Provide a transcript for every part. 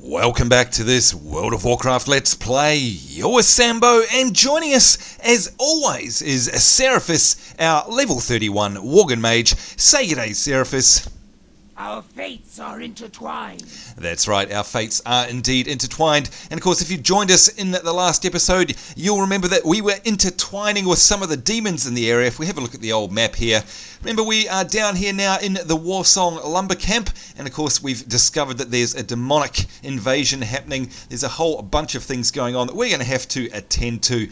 Welcome back to this World of Warcraft Let's Play. You're Sambo, and joining us, as always, is Seraphis, our level 31 Worgen Mage. Say g'day, Seraphis. Our fates are intertwined. That's right, our fates are indeed intertwined. And of course, if you joined us in the last episode, you'll remember that we were intertwining with some of the demons in the area. If we have a look at the old map here, remember we are down here now in the Warsong Lumber Camp. And of course, we've discovered that there's a demonic invasion happening. There's a whole bunch of things going on that we're going to have to attend to.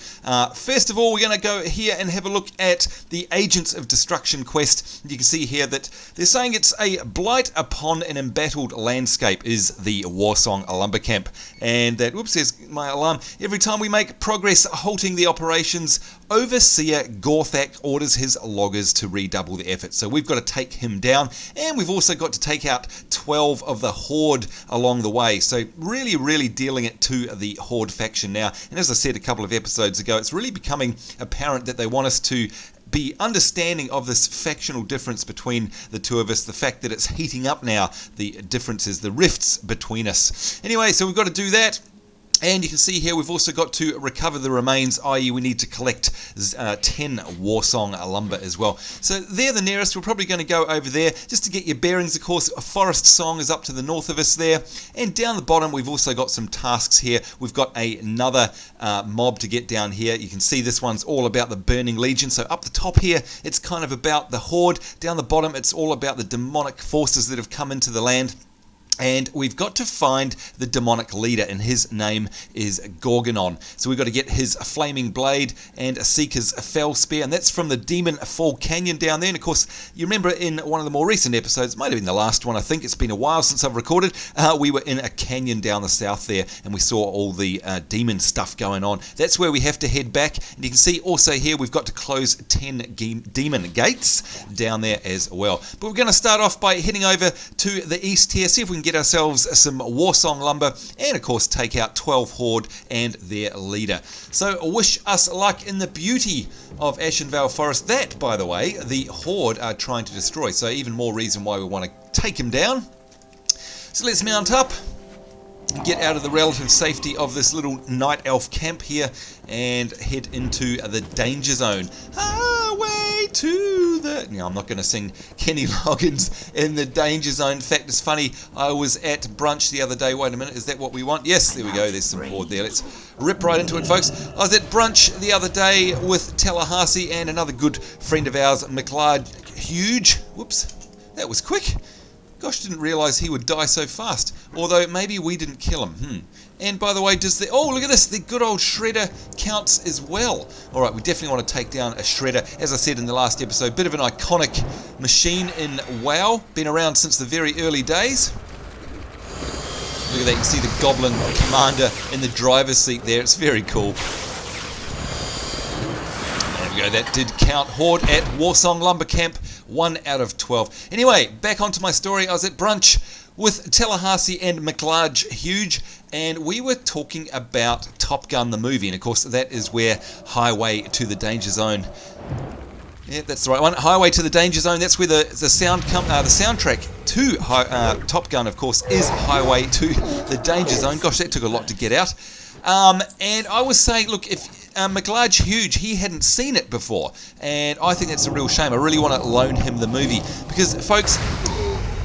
First of all, we're going to go here and have a look at the Agents of Destruction quest. You can see here that they're saying it's a blight upon an embattled landscape is the Warsong Lumber Camp, and that, whoops, there's my alarm. Every time we make progress halting the operations, Overseer Gorthak orders his loggers to redouble the effort. So we've got to take him down, and we've also got to take out 12 of the Horde along the way. So really dealing it to the Horde faction now. And as I said a couple of episodes ago, it's really becoming apparent that they want us to be understanding of this factional difference between the two of us, the fact that it's heating up now, the differences, the rifts between us. Anyway, so we've got to do that. And you can see here we've also got to recover the remains, i.e. we need to collect 10 Warsong lumber as well. So they're the nearest. We're probably going to go over there just to get your bearings. Of course, Forest Song is up to the north of us there. And down the bottom we've also got some tasks here. We've got another mob to get down here. You can see this one's all about the Burning Legion. So up the top here it's kind of about the Horde. Down the bottom it's all about the demonic forces that have come into the land. And we've got to find the demonic leader, and his name is Gorgonon. So we've got to get his flaming blade and seek his fell spear, and that's from the Demon Fall Canyon down there. And of course, you remember in one of the more recent episodes, might have been the last one, I think, it's been a while since I've recorded, we were in a canyon down the south there, and we saw all the demon stuff going on. That's where we have to head back, and you can see also here we've got to close 10 demon gates down there as well. But we're going to start off by heading over to the east here, see if we can get ourselves some Warsong lumber, and of course take out 12 Horde and their leader. So wish us luck in the beauty of Ashenvale Forest. That, by the way, the Horde are trying to destroy, so even more reason why we want to take him down. So let's mount up, get out of the relative safety of this little night elf camp here, and head into the danger zone. Highway to the... Now, I'm not going to sing Kenny Loggins in the danger zone. In fact, it's funny, I was at brunch the other day. Wait a minute, is that what we want? Yes, there we go, there's some Horde there. Let's rip right into it, folks. I was at brunch the other day with Tallahassee and another good friend of ours, McLeod. Huge. Whoops, that was quick. Gosh, didn't realise he would die so fast. Although, maybe we didn't kill him. And by the way, does the... Oh, look at this. The good old Shredder counts as well. Alright, we definitely want to take down a Shredder. As I said in the last episode, bit of an iconic machine in WoW. Been around since the very early days. Look at that. You can see the Goblin Commander in the driver's seat there. It's very cool. There we go. That did count. Horde at Warsong Lumber Camp. 1 out of 12. Anyway, back onto my story. I was at brunch with Tallahassee and McLarge Huge, and we were talking about Top Gun the movie, and of course that is where Highway to the Danger Zone. Yeah, that's the right one. Highway to the Danger Zone. That's where the soundtrack to Top Gun, of course, is Highway to the Danger Zone. Gosh, that took a lot to get out. And I was saying, look, if McLarge Huge, he hadn't seen it before, and I think that's a real shame. I really want to loan him the movie, because, folks,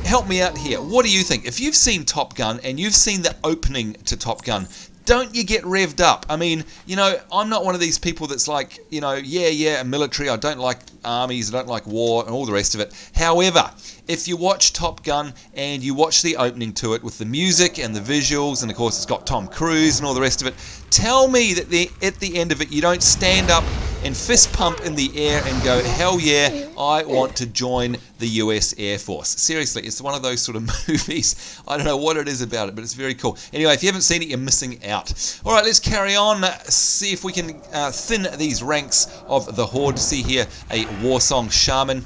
help me out here. What do you think? If you've seen Top Gun and you've seen the opening to Top Gun, don't you get revved up? I mean, you know, I'm not one of these people that's like, you know, yeah, military, I don't like armies, I don't like war, and all the rest of it. However, if you watch Top Gun and you watch the opening to it with the music and the visuals, and of course it's got Tom Cruise and all the rest of it, tell me that at the end of it you don't stand up and fist pump in the air and go, hell yeah, I want to join the US Air Force. Seriously, it's one of those sort of movies. I don't know what it is about it, but it's very cool. Anyway, if you haven't seen it, you're missing out. Alright, let's carry on, see if we can thin these ranks of the Horde. See here, a Warsong Shaman.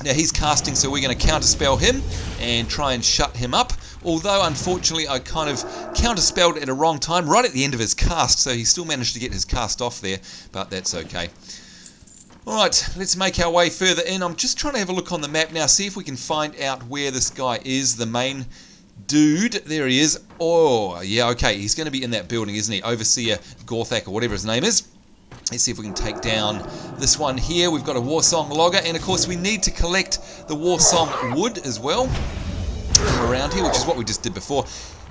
Now he's casting, so we're going to counterspell him and try and shut him up. Although, unfortunately, I kind of counterspelled at a wrong time, right at the end of his cast, so he still managed to get his cast off there, but that's okay. Alright, let's make our way further in. I'm just trying to have a look on the map now, see if we can find out where this guy is, the main dude. There he is. Oh, yeah, okay. He's going to be in that building, isn't he? Overseer Gorthak, or whatever his name is. Let's see if we can take down this one here. We've got a Warsong logger, and of course we need to collect the Warsong wood as well from around here, which is what we just did before.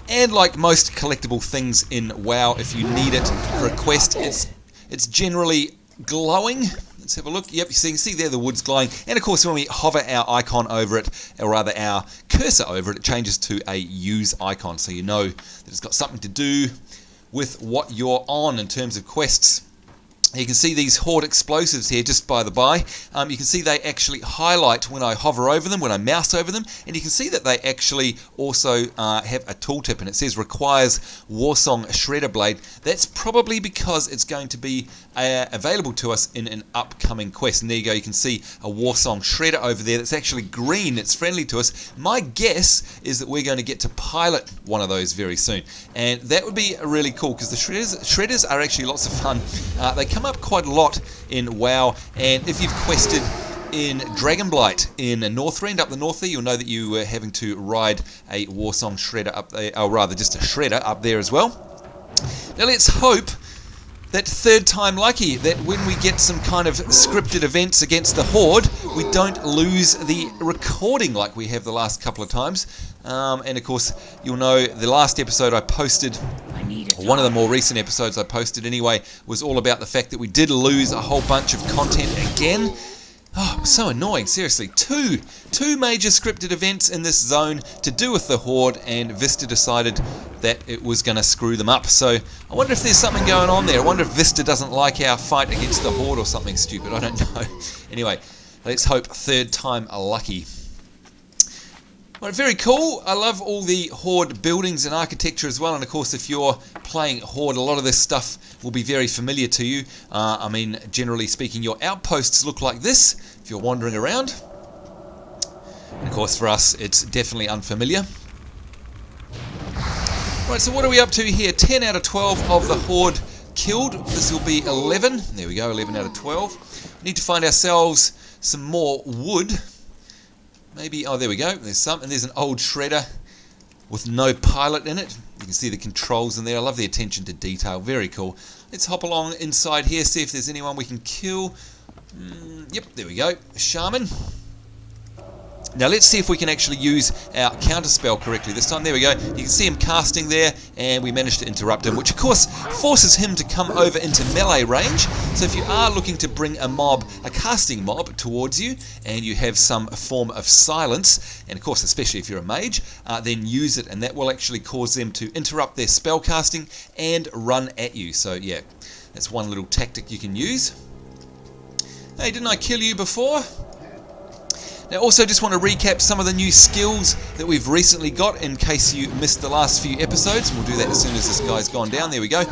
And like most collectible things in WoW, if you need it for a quest, it's generally glowing. Let's have a look. Yep, you can see there the wood's glowing. And of course when we hover our icon over it, or rather our cursor over it, it changes to a use icon, so you know that it's got something to do with what you're on in terms of quests. You can see these Horde explosives here, just by the by. You can see they actually highlight when I hover over them, when I mouse over them, and you can see that they actually also have a tooltip, and it says requires Warsong Shredder blade. That's probably because it's going to be available to us in an upcoming quest. And there you go, you can see a Warsong Shredder over there that's actually green, it's friendly to us. My guess is that we're going to get to pilot one of those very soon, and that would be really cool, because the shredders are actually lots of fun. They come up quite a lot in WoW, and if you've quested in Dragonblight in Northrend, up the north there, you'll know that you were having to ride a Warsong Shredder up there, or rather just a Shredder up there as well. Now let's hope that third time lucky, that when we get some kind of scripted events against the Horde, we don't lose the recording like we have the last couple of times. And of course, you'll know the last episode I posted, one of the more recent episodes I posted anyway, was all about the fact that we did lose a whole bunch of content again. Oh, so annoying, seriously. Two major scripted events in this zone to do with the Horde, and Vista decided that it was going to screw them up. So I wonder if there's something going on there. I wonder if Vista doesn't like our fight against the Horde or something stupid. I don't know. Anyway, let's hope third time lucky. Well, very cool. I love all the Horde buildings and architecture as well, and of course if you're playing Horde, a lot of this stuff will be very familiar to you. I mean, generally speaking, your outposts look like this if you're wandering around. And of course for us it's definitely unfamiliar. Right, so what are we up to here? 10 out of 12 of the Horde killed. This will be 11. There we go, 11 out of 12. We need to find ourselves some more wood. Maybe, oh there we go, there's some, and there's an old shredder with no pilot in it. You can see the controls in there. I love the attention to detail, very cool. Let's hop along inside here, see if there's anyone we can kill. Yep, there we go, a shaman. Now let's see if we can actually use our counterspell correctly this time. There we go. You can see him casting there, and we managed to interrupt him, which of course forces him to come over into melee range. So if you are looking to bring a casting mob towards you, and you have some form of silence, and of course especially if you're a mage, then use it, and that will actually cause them to interrupt their spell casting and run at you. So yeah, that's one little tactic you can use. Hey, didn't I kill you before? Now also just want to recap some of the new skills that we've recently got in case you missed the last few episodes. We'll do that as soon as this guy's gone down. There we go.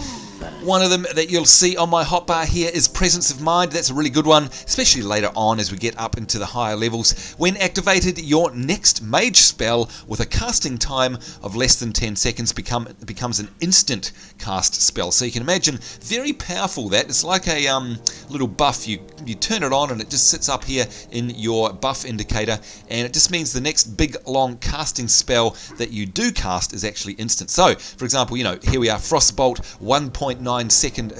One of them that you'll see on my hotbar here is Presence of Mind. That's a really good one, especially later on as we get up into the higher levels. When activated, your next mage spell with a casting time of less than 10 seconds becomes an instant cast spell. So you can imagine, very powerful that. It's like a little buff. You turn it on and it just sits up here in your buff indicator, and it just means the next big long casting spell that you do cast is actually instant. So, for example, you know, here we are, Frostbolt, 1.9 second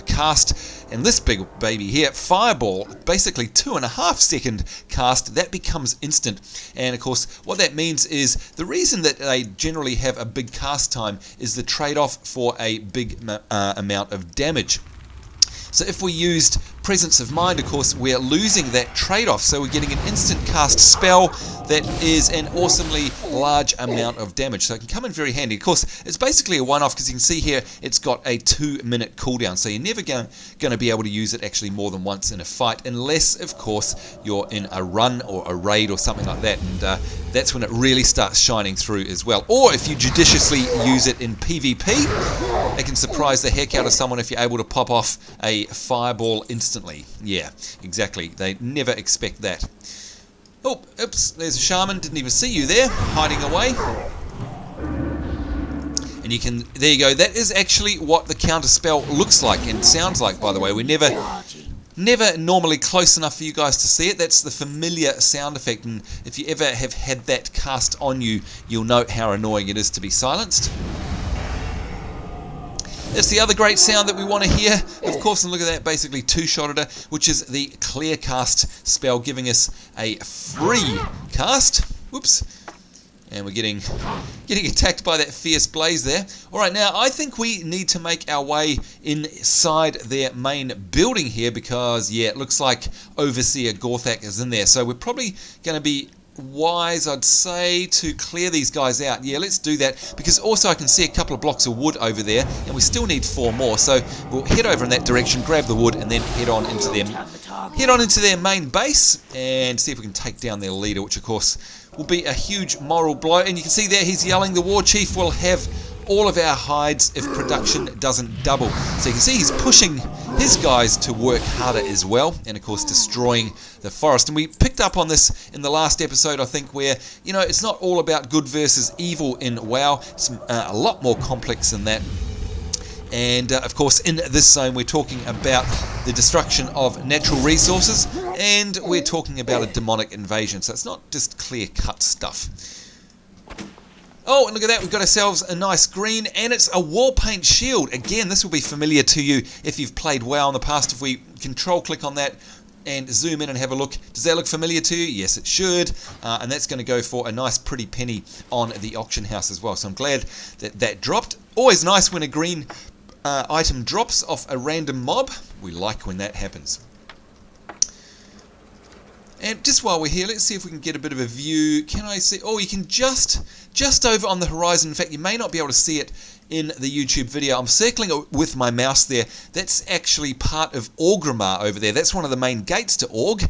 cast, and this big baby here, Fireball, basically 2.5 second cast. That becomes instant. And of course what that means is the reason that they generally have a big cast time is the trade-off for a big amount of damage. So if we used Presence of Mind, of course, we're losing that trade-off. So we're getting an instant cast spell that is an awesomely large amount of damage. So it can come in very handy. Of course, it's basically a one-off because you can see here it's got a 2-minute cooldown. So you're never going to be able to use it actually more than once in a fight, unless, of course, you're in a run or a raid or something like that. And that's when it really starts shining through as well. Or if you judiciously use it in PvP, it can surprise the heck out of someone if you're able to pop off a fireball instantly. Yeah, exactly. They never expect that. Oh, oops, there's a shaman. Didn't even see you there, hiding away. And you can, there you go. That is actually what the counter spell looks like and sounds like, by the way. We never Never normally close enough for you guys to see it. That's the familiar sound effect, and if you ever have had that cast on you, you'll know how annoying it is to be silenced. That's the other great sound that we want to hear, of course, and look at that, basically two-shotted her, which is the clear cast spell, giving us a free cast. Whoops. And we're getting attacked by that fierce blaze there. Alright, now I think we need to make our way inside their main building here because, yeah, it looks like Overseer Gorthak is in there. So we're probably going to be wise, I'd say, to clear these guys out. Yeah, let's do that, because also I can see a couple of blocks of wood over there, and we still need 4 more. So we'll head over in that direction, grab the wood, and then head on into their main base and see if we can take down their leader, which of course will be a huge moral blow. And you can see there he's yelling, the war chief will have all of our hides if production doesn't double. So you can see he's pushing his guys to work harder as well, and of course destroying the forest. And we picked up on this in the last episode, I think, where, you know, it's not all about good versus evil in WoW. It's a lot more complex than that. And of course, in this zone, we're talking about the destruction of natural resources, and we're talking about a demonic invasion. So it's not just clear-cut stuff. Oh, and look at that, we've got ourselves a nice green, and it's a war paint shield. Again, this will be familiar to you if you've played WoW in the past. If we control-click on that and zoom in and have a look, does that look familiar to you? Yes, it should. And that's going to go for a nice pretty penny on the auction house as well. So I'm glad that that dropped. Always nice when a green item drops off a random mob. We like when that happens. And just while we're here, let's see if we can get a bit of a view. Can I see? Oh, you can just over on the horizon. In fact, you may not be able to see it in the YouTube video. I'm circling it with my mouse there. That's actually part of Orgrimmar over there. That's one of the main gates to Org,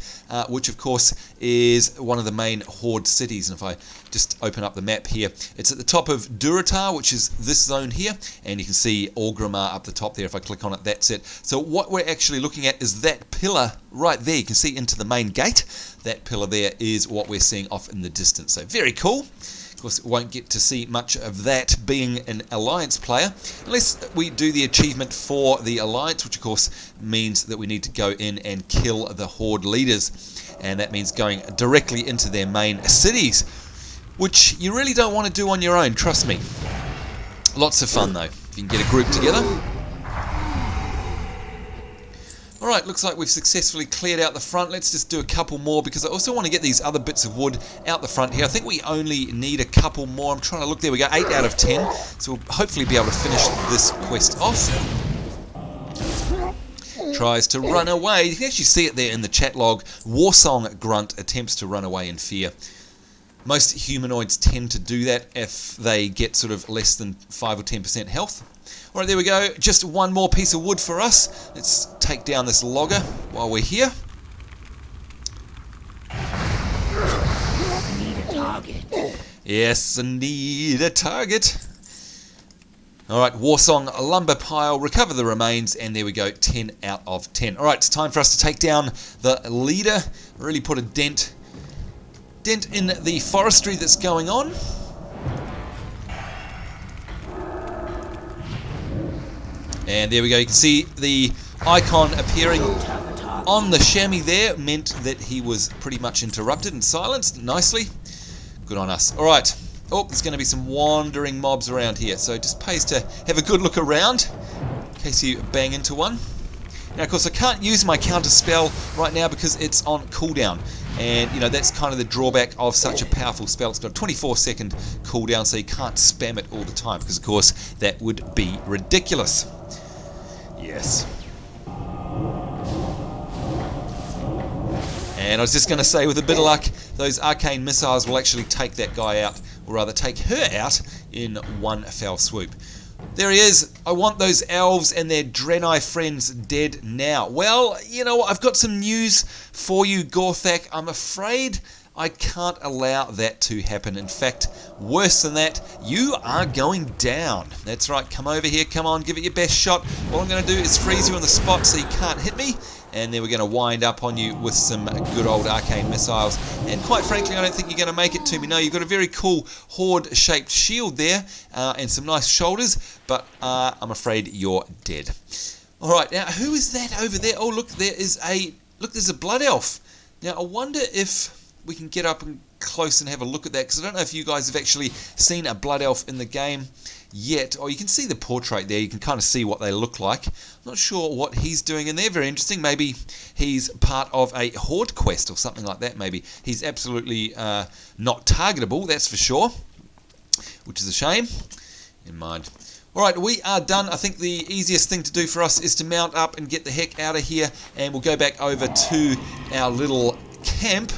which of course is one of the main Horde cities. And if I just open up the map here, it's at the top of Durotar, which is this zone here, and you can see Orgrimmar up the top there. If I click on it, that's it. So what we're actually looking at is that pillar right there. You can see into the main gate. That pillar there is what we're seeing off in the distance. So very cool. Of course, won't get to see much of that being an Alliance player, unless we do the achievement for the Alliance, which of course means that we need to go in and kill the Horde leaders. And that means going directly into their main cities, which you really don't want to do on your own, trust me. Lots of fun though, if you can get a group together. Alright, looks like we've successfully cleared out the front. Let's just do a couple more, because I also want to get these other bits of wood out the front here. I think we only need a couple more. I'm trying to look. There we go, 8 out of 10. So we'll hopefully be able to finish this quest off. Tries to run away. You can actually see it there in the chat log. Warsong Grunt attempts to run away in fear. Most humanoids tend to do that if they get sort of less than 5 or 10% health. Alright, there we go. Just one more piece of wood for us. Let's take down this logger while we're here. I need a target. Yes, I need a target. Alright, Warsong Lumber Pile, recover the remains, and there we go, 10 out of 10. Alright, it's time for us to take down the leader. Really put a dent in the forestry that's going on. And there we go, you can see the icon appearing on the chamois there meant that he was pretty much interrupted and silenced nicely. Good on us. Alright, oh, there's going to be some wandering mobs around here, so it just pays to have a good look around in case you bang into one. Now, of course, I can't use my counter spell right now because it's on cooldown. And, you know, that's kind of the drawback of such a powerful spell. It's got a 24-second cooldown, so you can't spam it all the time, because, of course, that would be ridiculous. Yes. And I was just going to say, with a bit of luck, those arcane missiles will actually take that guy out, or rather take her out, in one fell swoop. There he is. I want those elves and their Draenei friends dead now. Well, you know what? I've got some news for you, Gorthak. I'm afraid I can't allow that to happen. In fact, worse than that, you are going down. That's right. Come over here. Come on. Give it your best shot. What I'm going to do is freeze you on the spot so you can't hit me. And then we're going to wind up on you with some good old arcane missiles. And quite frankly, I don't think you're going to make it to me. No, you've got a very cool Horde-shaped shield there and some nice shoulders, but I'm afraid you're dead. Alright, now who is that over there? Oh, look, there's a blood elf. Now, I wonder if we can get up and close and have a look at that, because I don't know if you guys have actually seen a blood elf in the game yet. Oh, you can see the portrait there. You can kind of see what they look like. I'm not sure what he's doing in there. Very interesting. Maybe he's part of a Horde quest or something like that, maybe. He's absolutely not targetable, that's for sure, which is a shame. Never mind. Alright, we are done. I think the easiest thing to do for us is to mount up and get the heck out of here, and we'll go back over to our little camp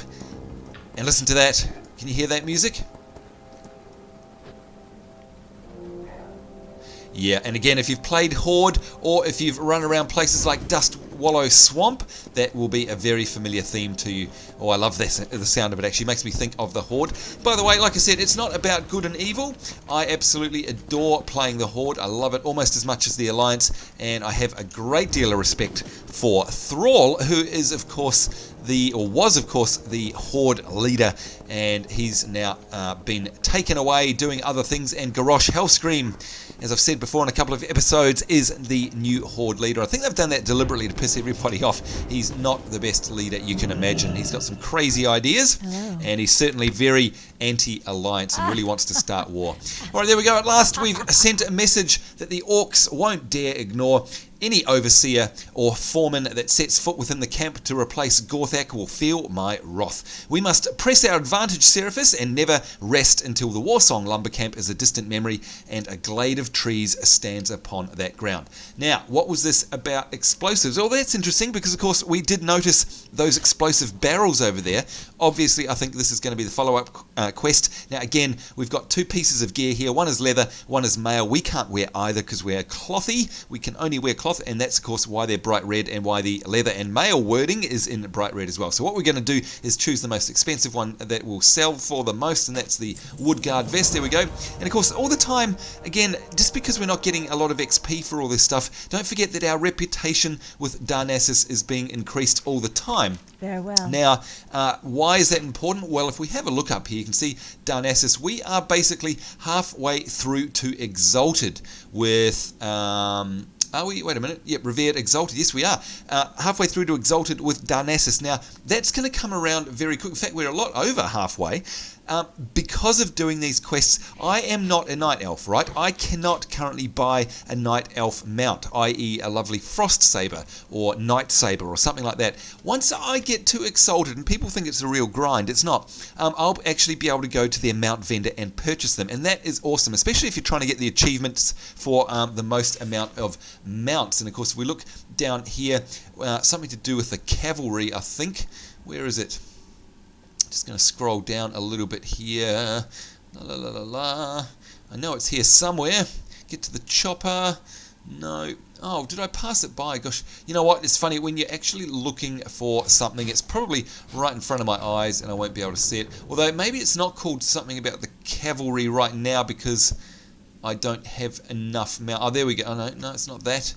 and listen to that. Can you hear that music? Yeah, and again, if you've played Horde or if you've run around places like Dust Wallow Swamp, that will be a very familiar theme to you. Oh, I love this, the sound of it actually makes me think of the Horde. By the way, like I said, it's not about good and evil. I absolutely adore playing the Horde. I love it almost as much as the Alliance, and I have a great deal of respect for Thrall, who is of course was of course the Horde leader, and he's now been taken away doing other things, and Garrosh Hellscream, as I've said before in a couple of episodes, is the new Horde leader. I think they've done that deliberately to piss everybody off. He's not the best leader you can imagine. He's got some crazy ideas, and he's certainly very anti-alliance and really wants to start war. Alright, there we go. At last we've sent a message that the orcs won't dare ignore. Any overseer or foreman that sets foot within the camp to replace Gorthak will feel my wrath. We must press our advantage, Seraphis, and never rest until the Warsong Lumber Camp is a distant memory and a glade of trees stands upon that ground. Now, what was this about explosives? Well, that's interesting because, of course, we did notice those explosive barrels over there. Obviously, I think this is going to be the follow-up quest. Now, again, we've got two pieces of gear here. One is leather, one is mail. We can't wear either because we're clothy. We can only wear cloth, and that's of course why they're bright red and why the leather and mail wording is in bright red as well. So what we're going to do is choose the most expensive one that will sell for the most, and that's the wood guard vest. There we go. And of course, all the time, again, just because we're not getting a lot of XP for all this stuff, don't forget that our reputation with Darnassus is being increased all the time. Very well. Now, why is that important? Well, if we have a look up here, you can see Darnassus. We are basically halfway through to Exalted with... Are we? Wait a minute. Yep, Revered, Exalted. Yes, we are. Halfway through to Exalted with Darnassus. Now, that's going to come around very quick. In fact, we're a lot over halfway. Because of doing these quests, I am not a night elf, right? I cannot currently buy a night elf mount, i.e. a lovely frost saber or night saber or something like that. Once I get to Exalted, and people think it's a real grind, it's not, I'll actually be able to go to their mount vendor and purchase them, and that is awesome, especially if you're trying to get the achievements for the most amount of mounts. And of course, if we look down here, something to do with the cavalry, I think. Where is it? Just going to scroll down a little bit here. I know it's here somewhere. Get to the chopper. No. Oh, did I pass it by? Gosh, you know what? It's funny, when you're actually looking for something, it's probably right in front of my eyes and I won't be able to see it. Although maybe it's not called something about the cavalry right now because I don't have enough mount. Oh, there we go. Oh, no, it's not that.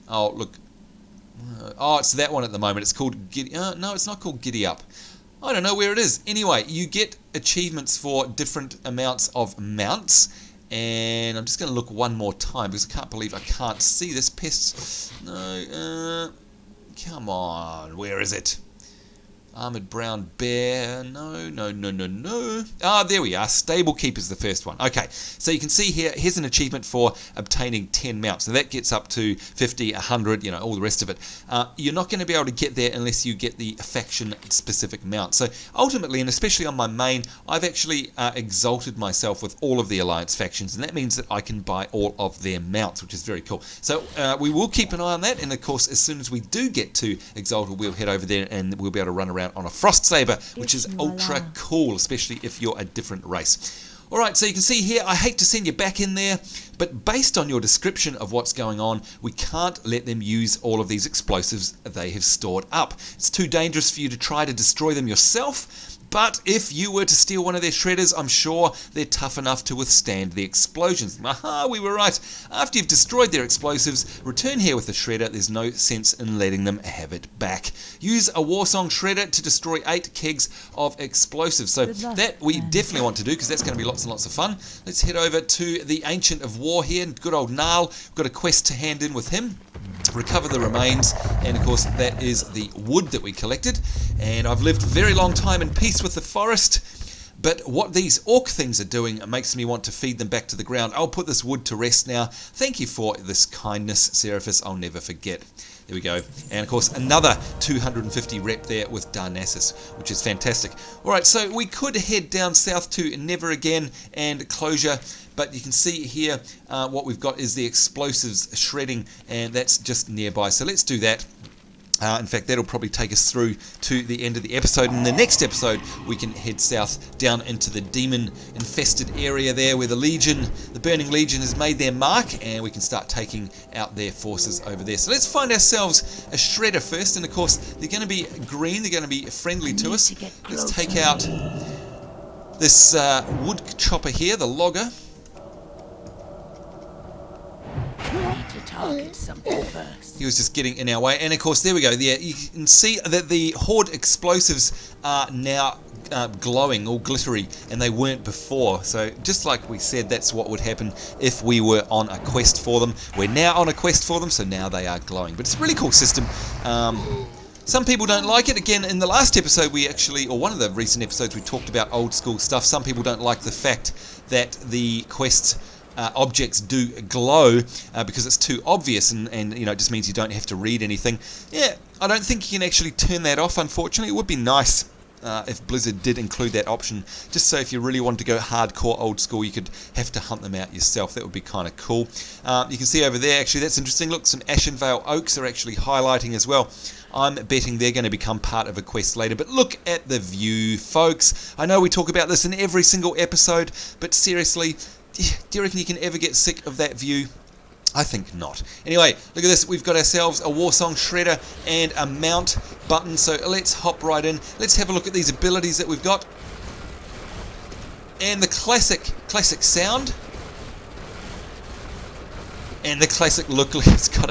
Oh, look. Oh, it's that one at the moment. It's called Giddy. No, it's not called Giddy Up. I don't know where it is. Anyway, you get achievements for different amounts of mounts, and I'm just going to look one more time because I can't believe I can't see this. Pests. No, come on, where is it? Armored brown bear. No. Ah, there we are. Stable keep is the first one. Okay, so you can see here, here's an achievement for obtaining 10 mounts. So that gets up to 50, 100, you know, all the rest of it. You're not going to be able to get there unless you get the faction-specific mount. So ultimately, and especially on my main, I've actually exalted myself with all of the Alliance factions, and that means that I can buy all of their mounts, which is very cool. So we will keep an eye on that, and of course, as soon as we do get to Exalted, we'll head over there and we'll be able to run around on a frost saber, which is ultra cool, especially if you're a different race. Alright, so you can see here, I hate to send you back in there, but based on your description of what's going on, we can't let them use all of these explosives they have stored up. It's too dangerous for you to try to destroy them yourself, but if you were to steal one of their shredders, I'm sure they're tough enough to withstand the explosions. Aha, we were right. After you've destroyed their explosives, return here with the shredder. There's no sense in letting them have it back. Use a Warsong Shredder to destroy 8 kegs of explosives. So that we definitely want to do because that's going to be lots and lots of fun. Let's head over to the Ancient of War here. Good old Gnarl. We've got a quest to hand in with him. recover the remains, and of course that is the wood that we collected. And I've lived a very long time in peace with the forest, but what these orc things are doing makes me want to feed them back to the ground. I'll put this wood to rest now. Thank you for this kindness, Seraphis. I'll never forget. There we go. And of course another 250 rep there with Darnassus, which is fantastic. Alright, so we could head down south to Never Again and Closure, but you can see here what we've got is the explosives shredding, and that's just nearby. So let's do that. In fact, that'll probably take us through to the end of the episode. In the next episode, we can head south down into the demon-infested area there where the Legion, the Burning Legion, has made their mark, and we can start taking out their forces over there. So let's find ourselves a Shredder first, and of course, they're going to be green, they're going to be friendly to us. Let's take out this wood chopper here, the logger. Target something first. He was just getting in our way, and of course there we go. There you can see that the Horde explosives are now glowing, all glittery, and they weren't before. So just like we said, that's what would happen if we were on a quest for them. We're now on a quest for them, so now they are glowing. But it's a really cool system. Some people don't like it. Again, in the last episode we actually, or one of the recent episodes, we talked about old school stuff. Some people don't like the fact that the quests objects do glow because it's too obvious, and you know, it just means you don't have to read anything. Yeah, I don't think you can actually turn that off, unfortunately. It would be nice if Blizzard did include that option, just so if you really wanted to go hardcore old school, you could have to hunt them out yourself. That would be kind of cool. You can see over there, actually, that's interesting. Look, some Ashenvale Oaks are actually highlighting as well. I'm betting they're going to become part of a quest later. But look at the view, folks. I know we talk about this in every single episode, but seriously, do you reckon you can ever get sick of that view? I think not. Anyway, look at this. We've got ourselves a Warsong Shredder and a mount button. So let's hop right in. Let's have a look at these abilities that we've got. And the classic sound. And the classic look. It's got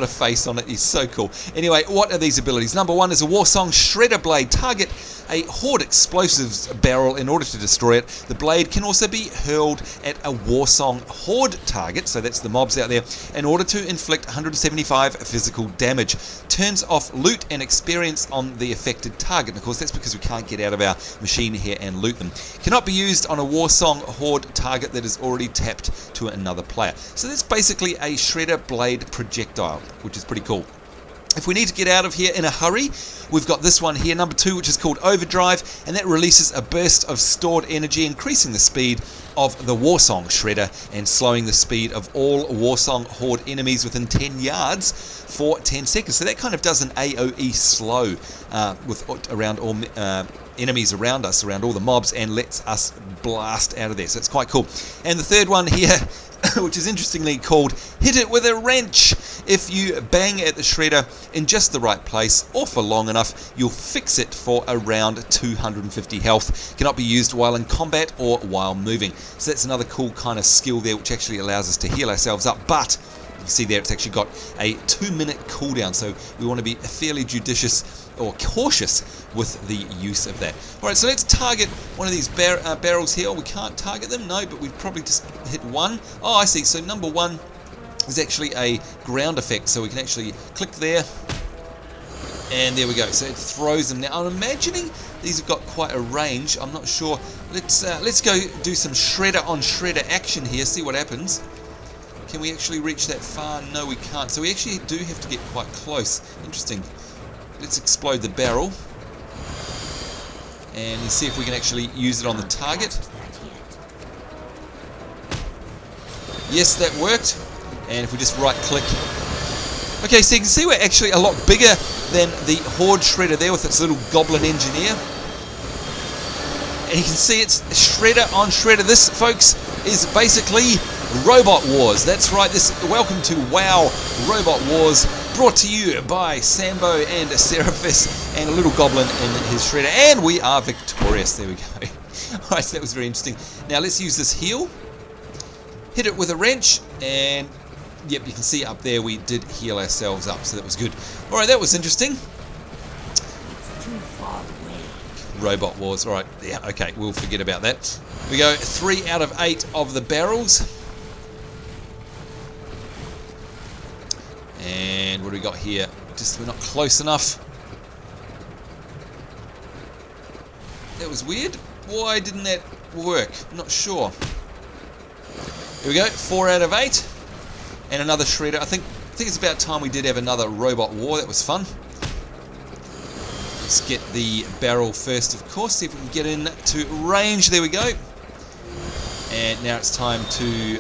a face on it. He's so cool. Anyway, what are these abilities? Number one is a Warsong Shredder blade. Target a Horde explosives barrel in order to destroy it. The blade can also be hurled at a Warsong Horde target, so that's the mobs out there, in order to inflict 175 physical damage. Turns off loot and experience on the affected target. And of course, that's because we can't get out of our machine here and loot them. Cannot be used on a Warsong Horde target that is already tapped to another player. So that's basically a Shredder blade projectile, which is pretty cool. If we need to get out of here in a hurry, we've got this one here, number 2, which is called Overdrive, and that releases a burst of stored energy, increasing the speed of the Warsong Shredder and slowing the speed of all Warsong Horde enemies within 10 yards for 10 seconds. So that kind of does an AoE slow around all enemies around us, around all the mobs, and lets us blast out of there. So it's quite cool. And the third one here, which is interestingly called Hit It With a Wrench. If you bang at the Shredder in just the right place or for long enough, you'll fix it for around 250 health. Cannot be used while in combat or while moving. So that's another cool kind of skill there, which actually allows us to heal ourselves up. But you can see there it's actually got a 2-minute cooldown, so we want to be fairly judicious or cautious with the use of that. Alright, so let's target one of these barrels here. We can't target them, no, but we've probably just hit one. Oh, I see. So number 1 is actually a ground effect, so we can actually click there, and there we go. So it throws them. Now I'm imagining these have got quite a range. I'm not sure. Let's go do some Shredder on Shredder action here, see what happens. Can we actually reach that far? No, we can't. So we actually do have to get quite close. Interesting. Let's explode the barrel and see if we can actually use it on the target. Yes, that worked. And if we just right click. Okay, so you can see we're actually a lot bigger than the Horde Shredder there with its little goblin engineer. And you can see it's Shredder on Shredder. This, folks, is basically Robot Wars. That's right. Welcome to WoW Robot Wars, brought to you by Sambo and Seraphis and a little goblin in his Shredder. And we are victorious. There we go. Alright, so that was very interesting. Now let's use this heal. Hit it with a wrench, and yep, you can see up there we did heal ourselves up, so that was good. Alright, that was interesting. It's too far away. Robot Wars. Alright, yeah, okay, we'll forget about that. We go 3 out of 8 of the barrels. And And what do we got here? Just we're not close enough. That was weird. Why didn't that work? I'm not sure. Here we go, 4 out of 8. And another shredder. I think it's about time we did have another robot war. That was fun. Let's get the barrel first, of course. See if we can get into range. There we go. And now it's time to...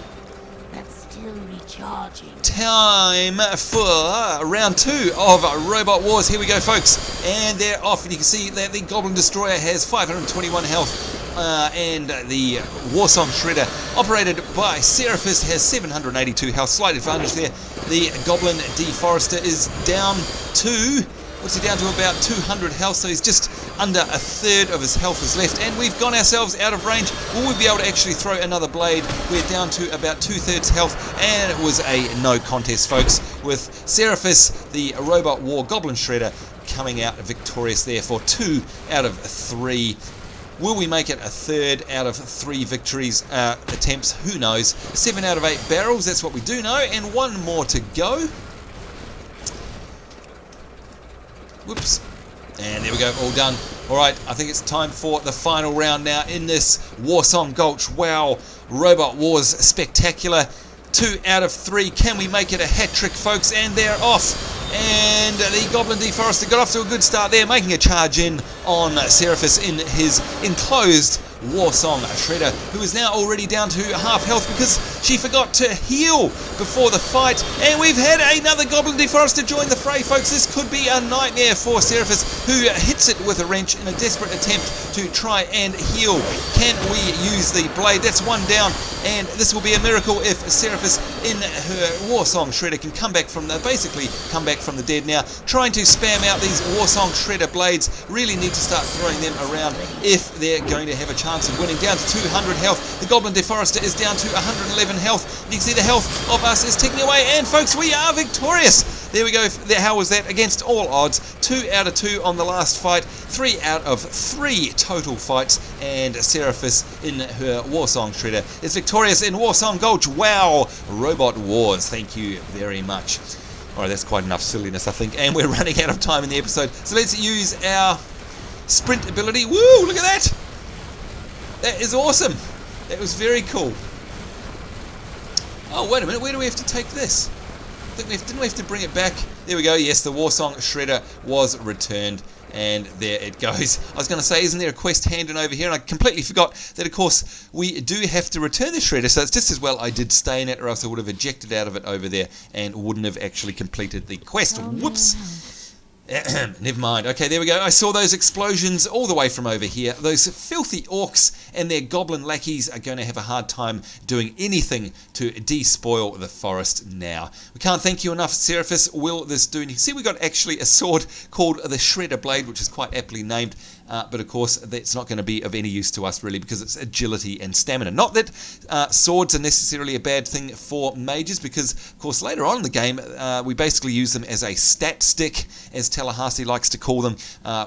That's still recharging. Time for round 2 of Robot Wars. Here we go, folks. And they're off. And you can see that the Goblin Destroyer has 521 health. And the Warsong Shredder, operated by Seraphis, has 782 health. Slight advantage there. The Goblin Deforester is down to... What's he down to? About 200 health, so he's just under a third of his health is left, and we've gone ourselves out of range. Will we be able to actually throw another blade? We're down to about 2/3 health, and it was a no contest, folks, with Seraphis, the Robot War Goblin Shredder, coming out victorious there for 2 out of 3. Will we make it a 3rd out of 3 victories attempts? Who knows? 7 out of 8 barrels, that's what we do know, and 1 more to go. Whoops. And there we go, all done. Alright, I think it's time for the final round now in this Warsong Gulch. Wow, Robot Wars spectacular. 2 out of 3. Can we make it a hat trick, folks? And they're off. And the Goblin Deforester got off to a good start there, making a charge in on Seraphis in his enclosed Warsong Shredder, who is now already down to half health because she forgot to heal before the fight. And we've had another Goblin Deforester join the fray, folks. This could be a nightmare for Seraphis, who hits it with a wrench in a desperate attempt to try and heal. Can we use the blade? That's 1 down, and this will be a miracle if Seraphis in her Warsong Shredder can come back from the, basically come back from the dead now. Trying to spam out these Warsong Shredder blades. Really need to start throwing them around if they're going to have a chance of winning. Down to 200 health. The Goblin Deforester is down to 111 health. You can see the health of us is ticking away, and folks, we are victorious. There we go. How was that? Against all odds. 2 out of 2 on the last fight. 3 out of 3 total fights. And Seraphis in her Warsong Shredder is victorious in Warsong Gulch. Wow. Robot Wars. Thank you very much. Alright, that's quite enough silliness, I think. And we're running out of time in the episode. So let's use our sprint ability. Woo! Look at that! That is awesome. That was very cool. Oh, wait a minute. Where do we have to take this? Didn't we have to bring it back? There we go. Yes, the Warsong Shredder was returned. And there it goes. I was going to say, isn't there a quest handed over here? And I completely forgot that, of course, we do have to return the Shredder. So it's just as well I did stay in it, or else I would have ejected out of it over there and wouldn't have actually completed the quest. Whoops. Never mind. Okay, there we go. I saw those explosions all the way from over here. Those filthy orcs and their goblin lackeys are going to have a hard time doing anything to despoil the forest now. We can't thank you enough, Seraphis. Will this do? And you can see we got actually a sword called the Shredder Blade, which is quite aptly named. But of course, that's not going to be of any use to us really, because it's agility and stamina. Not that swords are necessarily a bad thing for mages, because of course later on in the game we basically use them as a stat stick, as Tallahassee likes to call them,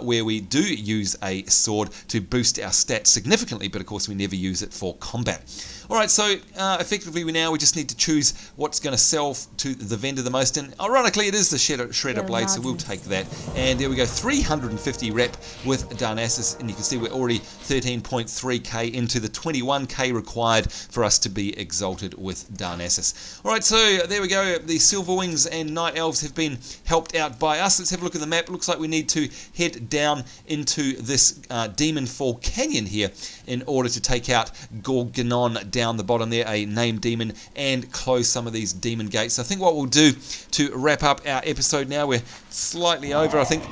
where we do use a sword to boost our stats significantly, but of course we never use it for combat. Alright, so effectively we just need to choose what's going to sell to the vendor the most, and ironically it is the Shredder Blade, so we'll take that. And there we go, 350 rep with Darnassus, and you can see we're already 13.3k into the 21k required for us to be exalted with Darnassus. Alright, so there we go, the Silverwings and Night Elves have been helped out by us. Let's have a look at the map. It looks like we need to head down into this Demon Fall Canyon here in order to take out Gorgonon down the bottom there, a named demon, and close some of these demon gates. So I think what we'll do to wrap up our episode now, we're slightly over, I think,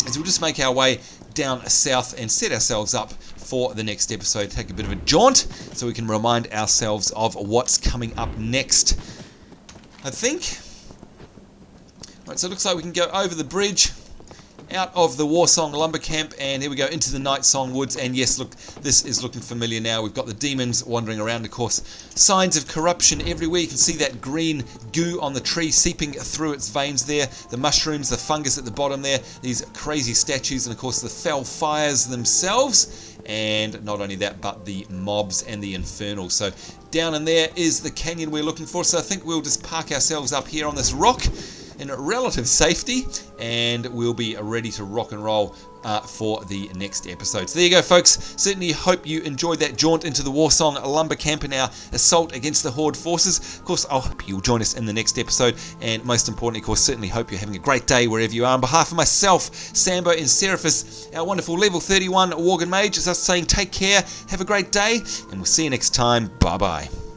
is we'll just make our way down south and set ourselves up for the next episode. Take a bit of a jaunt so we can remind ourselves of what's coming up next, I think. Right, so it looks like we can go over the bridge, out of the Warsong Lumber Camp, and here we go into the Night Song Woods. And yes, look, this is looking familiar now. We've got the demons wandering around, of course. Signs of corruption everywhere. You can see that green goo on the tree seeping through its veins there. The mushrooms, the fungus at the bottom there, these crazy statues, and of course the fell fires themselves. And not only that, but the mobs and the infernals. So down in there is the canyon we're looking for. So I think we'll just park ourselves up here on this rock in relative safety, and we'll be ready to rock and roll for the next episode. So there you go, folks. Certainly hope you enjoyed that jaunt into the Warsong Lumber Camp and our assault against the Horde forces. Of course, I hope you'll join us in the next episode, and most importantly, of course, certainly hope you're having a great day wherever you are. On behalf of myself, Sambo, and Seraphis, our wonderful level 31 Worgen Mage, is us saying take care, have a great day, and we'll see you next time. Bye-bye.